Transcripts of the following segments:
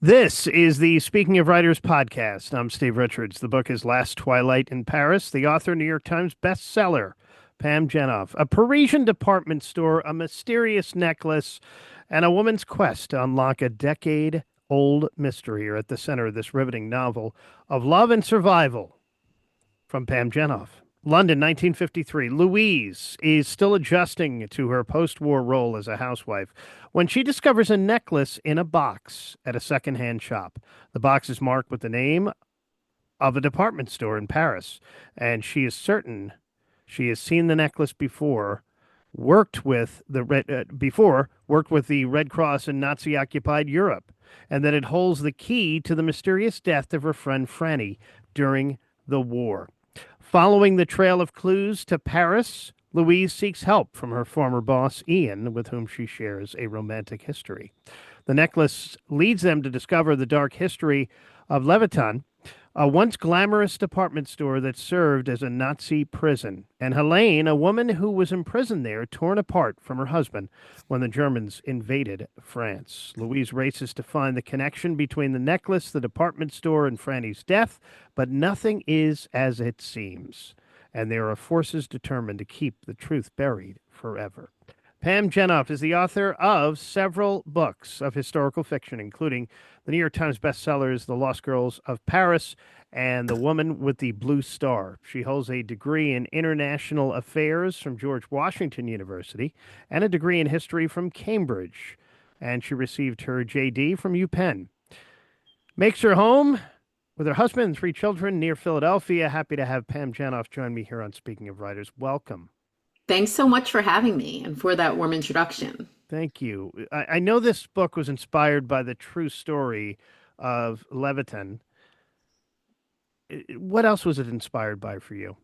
This is the Speaking of Writers podcast. I'm Steve Richards. The book is Last Twilight in Paris. The author, New York Times bestseller, Pam Jenoff. A Parisian department store, a mysterious necklace, and a woman's quest to unlock a decade-old mystery are at the center of this riveting novel of love and survival from Pam Jenoff. London, 1953. Louise is still adjusting to her post war role as a housewife when she discovers a necklace in a box at a secondhand shop. The box is marked with the name of a department store in Paris, and she is certain she has seen the necklace before, worked with the Red Cross in Nazi occupied Europe, and that it holds the key to the mysterious death of her friend Franny during the war. Following the trail of clues to Paris, Louise seeks help from her former boss, Ian, with whom she shares a romantic history. The necklace leads them to discover the dark history of Leviton, a once glamorous department store that served as a Nazi prison, and Helene, a woman who was imprisoned there, torn apart from her husband when the Germans invaded France. Louise races to find the connection between the necklace, the department store, and Franny's death, but nothing is as it seems, and there are forces determined to keep the truth buried forever. Pam Jenoff is the author of several books of historical fiction, including the New York Times bestsellers The Lost Girls of Paris and The Woman with the Blue Star. She holds a degree in international affairs from George Washington University and a degree in history from Cambridge. And she received her JD from UPenn. Makes her home with her husband and three children near Philadelphia. Happy to have Pam Jenoff join me here on Speaking of Writers. Welcome. Thanks so much for having me and for that warm introduction. Thank you. I know this book was inspired by the true story of Leviton. What else was it inspired by for you?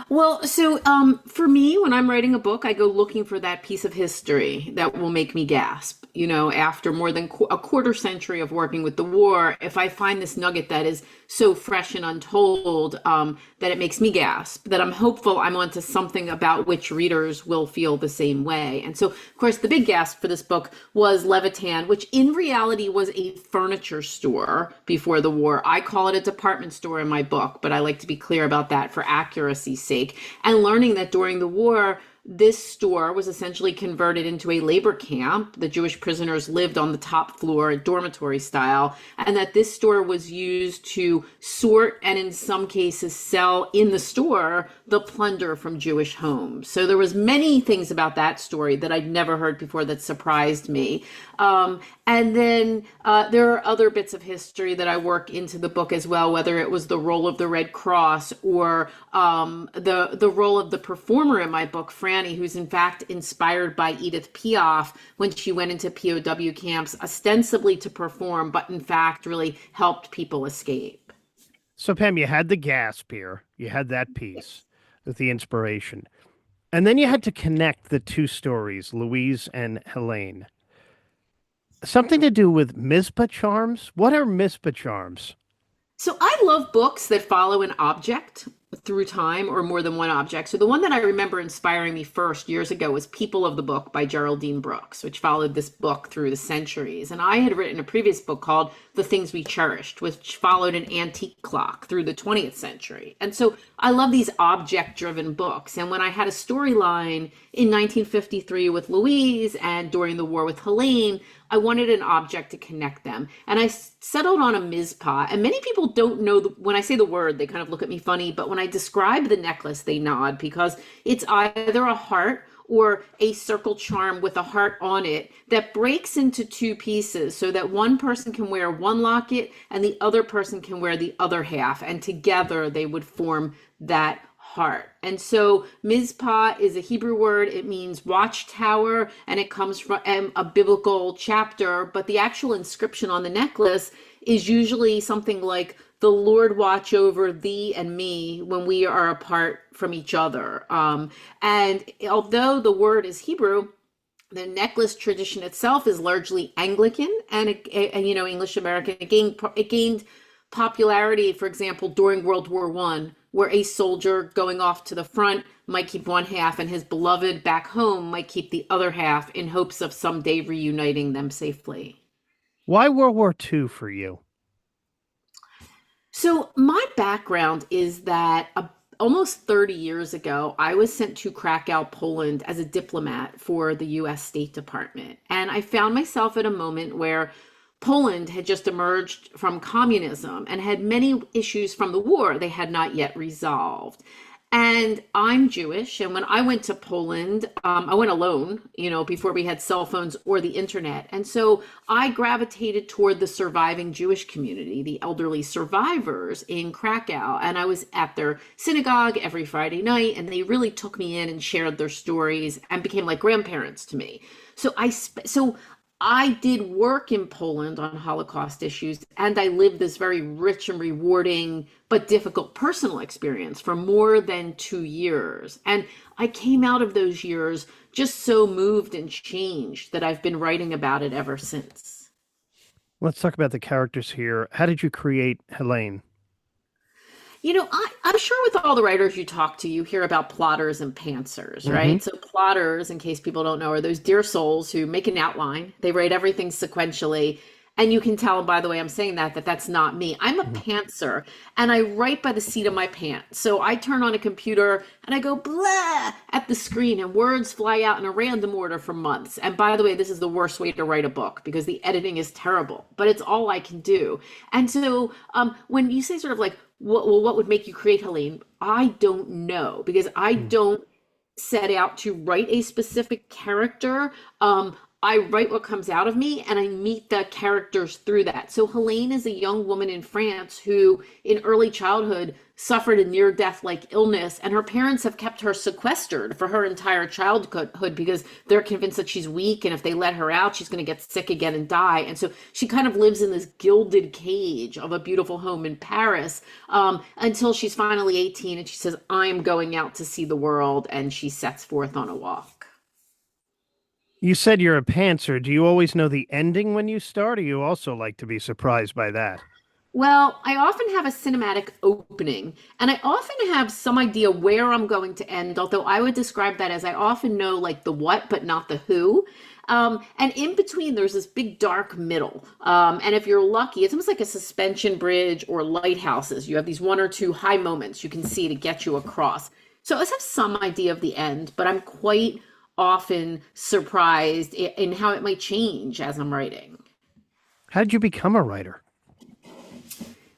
For me, when I'm writing a book, I go looking for that piece of history that will make me gasp. You know, after more than a quarter century of working with the war, if I find this nugget that is so fresh and untold, that it makes me gasp, that I'm hopeful I'm onto something about which readers will feel the same way. And so, of course, the big gasp for this book was Levitan, which in reality was a furniture store before the war. I call it a department store in my book, but I like to be clear about that for accuracy's sake. And learning that during the war, this store was essentially converted into a labor camp. The Jewish prisoners lived on the top floor, dormitory style, and that this store was used to sort and in some cases sell in the store the plunder from Jewish homes. So there was many things about that story that I'd never heard before that surprised me. There are other bits of history that I work into the book as well, whether it was the role of the Red Cross or the role of the performer in my book, Franny, who's in fact inspired by Edith Piaf when she went into POW camps ostensibly to perform, but in fact really helped people escape. So, Pam, you had the gasp here. You had that piece with the inspiration. And then you had to connect the two stories, Louise and Helene. Something to do with Mizpah charms? What are Mizpah charms? So I love books that follow an object through time or more than one object. So the one that I remember inspiring me first years ago was People of the Book by Geraldine Brooks, which followed this book through the centuries. And I had written a previous book called The Things We Cherished, which followed an antique clock through the 20th century. And so I love these object-driven books. And when I had a storyline in 1953 with Louise and during the war with Helene, I wanted an object to connect them. And I settled on a Mizpah. And many people don't know, when I say the word, they kind of look at me funny. But when I describe the necklace, they nod because it's either a heart or a circle charm with a heart on it that breaks into two pieces so that one person can wear one locket and the other person can wear the other half. And together they would form that heart. And so Mizpah is a Hebrew word. It means watchtower, and it comes from a biblical chapter. But the actual inscription on the necklace is usually something like, "The Lord watch over thee and me when we are apart from each other." And although the word is Hebrew, the necklace tradition itself is largely Anglican and English American. It gained popularity, for example, during World War I, where a soldier going off to the front might keep one half and his beloved back home might keep the other half in hopes of someday reuniting them safely. Why World War II for you? So my background is that almost 30 years ago, I was sent to Krakow, Poland as a diplomat for the US State Department. And I found myself at a moment where Poland had just emerged from communism and had many issues from the war they had not yet resolved. And I'm Jewish. And when I went to Poland, I went alone, before we had cell phones or the internet. And so I gravitated toward the surviving Jewish community, the elderly survivors in Krakow. And I was at their synagogue every Friday night, and they really took me in and shared their stories and became like grandparents to me. So I did work in Poland on Holocaust issues, and I lived this very rich and rewarding but difficult personal experience for more than 2 years. And I came out of those years just so moved and changed that I've been writing about it ever since. Let's talk about the characters here. How did you create Helene? I'm sure with all the writers you talk to, you hear about plotters and pantsers, Hmm. right? So plotters, in case people don't know, are those dear souls who make an outline. They write everything sequentially. And you can tell by the way I'm saying that that's not me. I'm a pantser and I write by the seat of my pants. So I turn on a computer and I go blah at the screen and words fly out in a random order for months. And by the way, this is the worst way to write a book because the editing is terrible, but it's all I can do. And so when you say sort of like, what would make you create Helene? I don't know because I don't set out to write a specific character. I write what comes out of me and I meet the characters through that. So Helene is a young woman in France who in early childhood suffered a near death like illness, and her parents have kept her sequestered for her entire childhood because they're convinced that she's weak, and if they let her out she's going to get sick again and die. And so she kind of lives in this gilded cage of a beautiful home in Paris, until she's finally 18 and she says, I'm going out to see the world, and she sets forth on a walk. You said you're a pantser. Do you always know the ending when you start, or you also like to be surprised by that? Well, I often have a cinematic opening, and I often have some idea where I'm going to end, although I would describe that as I often know like the what, but not the who. And in between, there's this big dark middle. And if you're lucky, it's almost like a suspension bridge or lighthouses. You have these one or two high moments you can see to get you across. So I always have some idea of the end, but I'm quite often surprised in how it might change as I'm writing. How did you become a writer?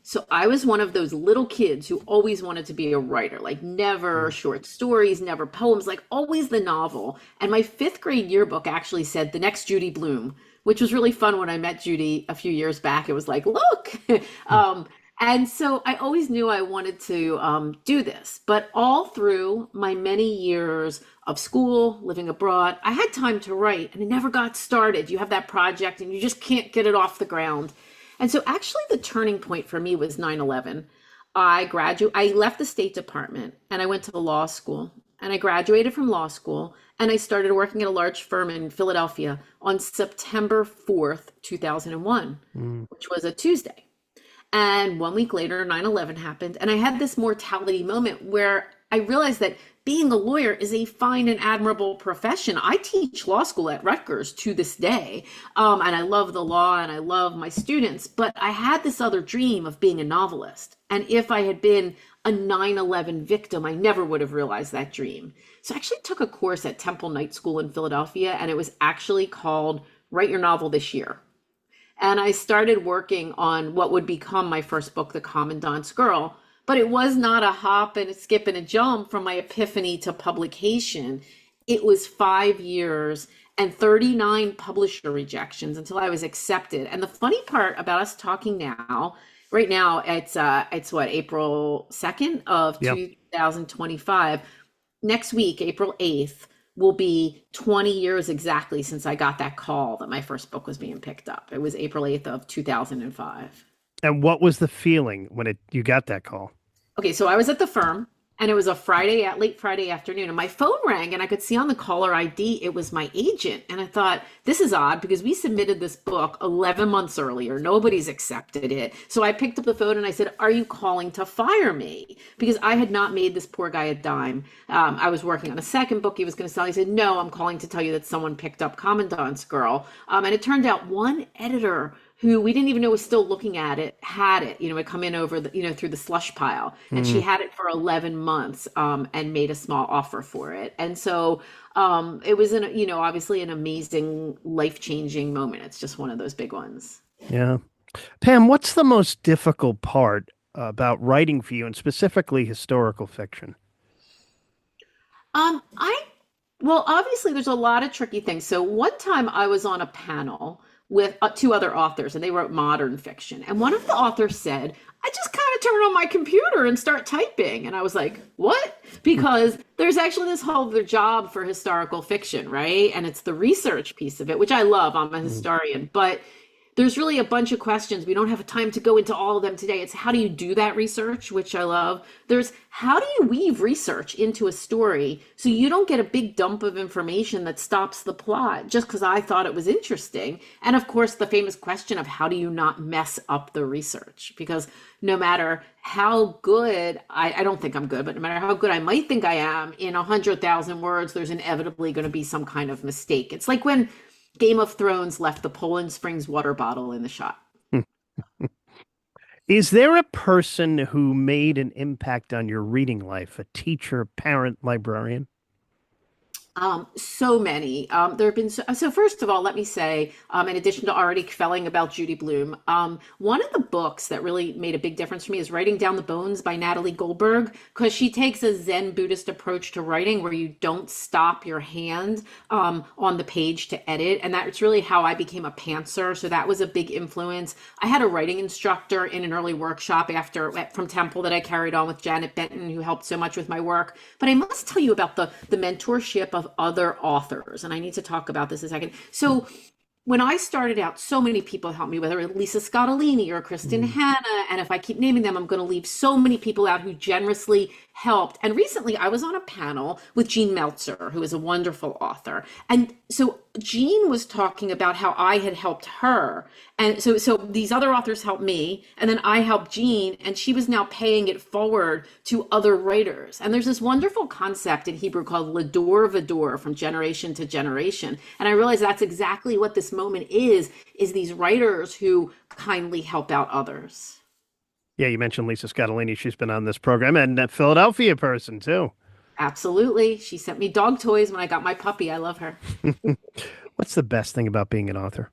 So I was one of those little kids who always wanted to be a writer, like never Mm. short stories, never poems, like always the novel. And my fifth grade yearbook actually said the next Judy Bloom, which was really fun when I met Judy a few years back. It was like, look. Mm. And so I always knew I wanted to do this. But all through my many years of school, living abroad, I had time to write and it never got started. You have that project and you just can't get it off the ground. And so actually the turning point for me was 9/11. I left the State Department and I went to law school. And I graduated from law school and I started working at a large firm in Philadelphia on September 4th, 2001, Mm. which was a Tuesday. And 1 week later, 9/11 happened. And I had this mortality moment where I realized that being a lawyer is a fine and admirable profession. I teach law school at Rutgers to this day. And I love the law and I love my students. But I had this other dream of being a novelist. And if I had been a 9/11 victim, I never would have realized that dream. So I actually took a course at Temple Night School in Philadelphia, and it was actually called Write Your Novel This Year. And I started working on what would become my first book, The Commandant's Girl. But it was not a hop and a skip and a jump from my epiphany to publication. It was 5 years and 39 publisher rejections until I was accepted. And the funny part about us talking now, right now, it's what, April 2nd of Yep. 2025. Next week, April 8th, will be 20 years exactly since I got that call that my first book was being picked up. It was April 8th of 2005. And what was the feeling when you got that call? Okay, so I was at the firm and it was a Friday at late Friday afternoon and my phone rang and I could see on the caller ID it was my agent. And I thought, this is odd because we submitted this book 11 months earlier. Nobody's accepted it. So I picked up the phone and I said, are you calling to fire me? Because I had not made this poor guy a dime. I was working on a second book he was going to sell. He said, no, I'm calling to tell you that someone picked up Commandant's Girl. And it turned out one editor who we didn't even know was still looking at it, had it. It come in over through the slush pile, and she Mm, had it for 11 months, and made a small offer for it. And so it was obviously an amazing, life-changing moment. It's just one of those big ones. yeah. Pam, what's the most difficult part about writing for you, and specifically historical fiction? I Well, obviously, there's a lot of tricky things. So one time I was on a panel with two other authors, and they wrote modern fiction. And one of the authors said, I just kind of turn on my computer and start typing. And I was like, what? Because there's actually this whole other job for historical fiction, right? And it's the research piece of it, which I love. I'm a Mm. historian, but there's really a bunch of questions. We don't have time to go into all of them today. It's how do you do that research, which I love. There's how do you weave research into a story so you don't get a big dump of information that stops the plot just because I thought it was interesting. And of course, the famous question of how do you not mess up the research? Because no matter how good, I don't think I'm good, but no matter how good I might think I am, in 100,000 words, there's inevitably going to be some kind of mistake. It's like when Game of Thrones left the Poland Springs water bottle in the shot. Is there a person who made an impact on your reading life? A teacher, parent, librarian? So many. There have been so. First of all, let me say, in addition to already felling about Judy Blume, one of the books that really made a big difference for me is Writing Down the Bones by Natalie Goldberg, because she takes a Zen Buddhist approach to writing where you don't stop your hand on the page to edit, and that's really how I became a pantser. So that was a big influence. I had a writing instructor in an early workshop from Temple that I carried on with Janet Benton, who helped so much with my work. But I must tell you about the mentorship of other authors, and I need to talk about this a second. So when I started out, so many people helped me, whether it's Lisa Scottolini or Kristen Mm. Hanna. And if I keep naming them, I'm going to leave so many people out who generously helped. And recently I was on a panel with Jean Meltzer, who is a wonderful author. And so Jean was talking about how I had helped her. And so these other authors helped me, and then I helped Jean, and she was now paying it forward to other writers. And there's this wonderful concept in Hebrew called lador vador, from generation to generation. And I realized that's exactly what this moment is these writers who kindly help out others. Yeah, you mentioned Lisa Scottolini. She's been on this program, and a Philadelphia person too. Absolutely. She sent me dog toys when I got my puppy. I love her. What's the best thing about being an author?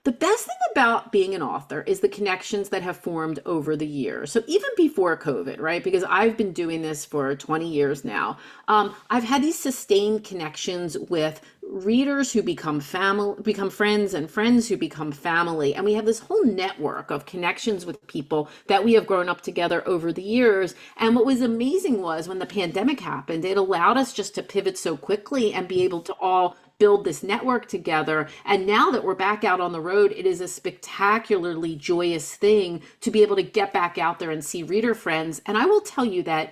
The best thing about being an author is the connections that have formed over the years. So even before COVID, right? Because I've been doing this for 20 years now. I've had these sustained connections with readers who become family, become friends, and friends who become family. And we have this whole network of connections with people that we have grown up together over the years. And what was amazing was when the pandemic happened, it allowed us just to pivot so quickly and be able to all build this network together. And now that we're back out on the road, it is a spectacularly joyous thing to be able to get back out there and see reader friends. And I will tell you that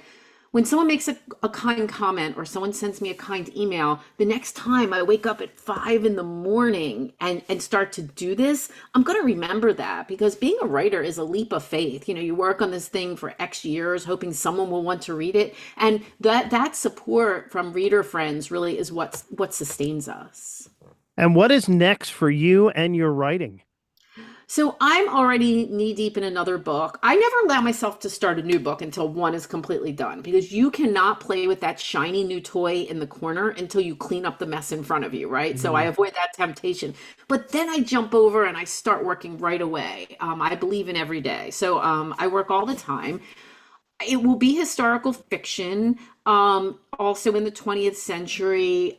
when someone makes a kind comment or someone sends me a kind email, the next time I wake up at 5 in the morning and start to do this, I'm going to remember that, because being a writer is a leap of faith. You work on this thing for X years, hoping someone will want to read it. And that support from reader friends really is what sustains us. And what is next for you and your writing? So I'm already knee deep in another book. I never allow myself to start a new book until one is completely done, because you cannot play with that shiny new toy in the corner until you clean up the mess in front of you, right? So I Mm. avoid that temptation. But then I jump over and I start working right away. I believe in every day. So I work all the time. It will be historical fiction, also in the 20th century.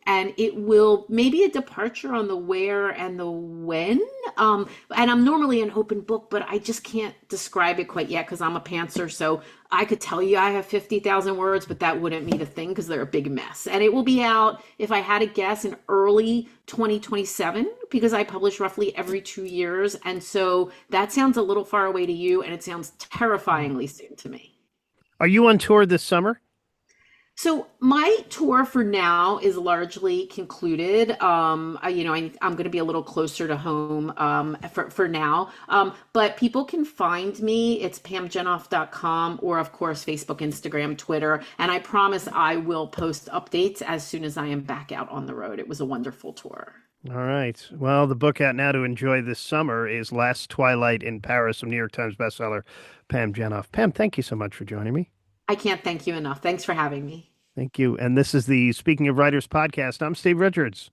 And it will maybe a departure on the where and the when. And I'm normally an open book, but I just can't describe it quite yet because I'm a pantser. So I could tell you I have 50,000 words, but that wouldn't mean a thing because they're a big mess. And it will be out, if I had to guess, in early 2027, because I publish roughly every 2 years. And so that sounds a little far away to you, and it sounds terrifyingly soon to me. Are you on tour this summer? So my tour for now is largely concluded. I'm going to be a little closer to home for now. But people can find me. It's pamjenoff.com, or of course Facebook, Instagram, Twitter. And I promise I will post updates as soon as I am back out on the road. It was a wonderful tour. All right. Well, the book out now to enjoy this summer is Last Twilight in Paris, a New York Times bestseller, Pam Jenoff. Pam, thank you so much for joining me. I can't thank you enough. Thanks for having me. Thank you. And this is the Speaking of Writers podcast. I'm Steve Richards.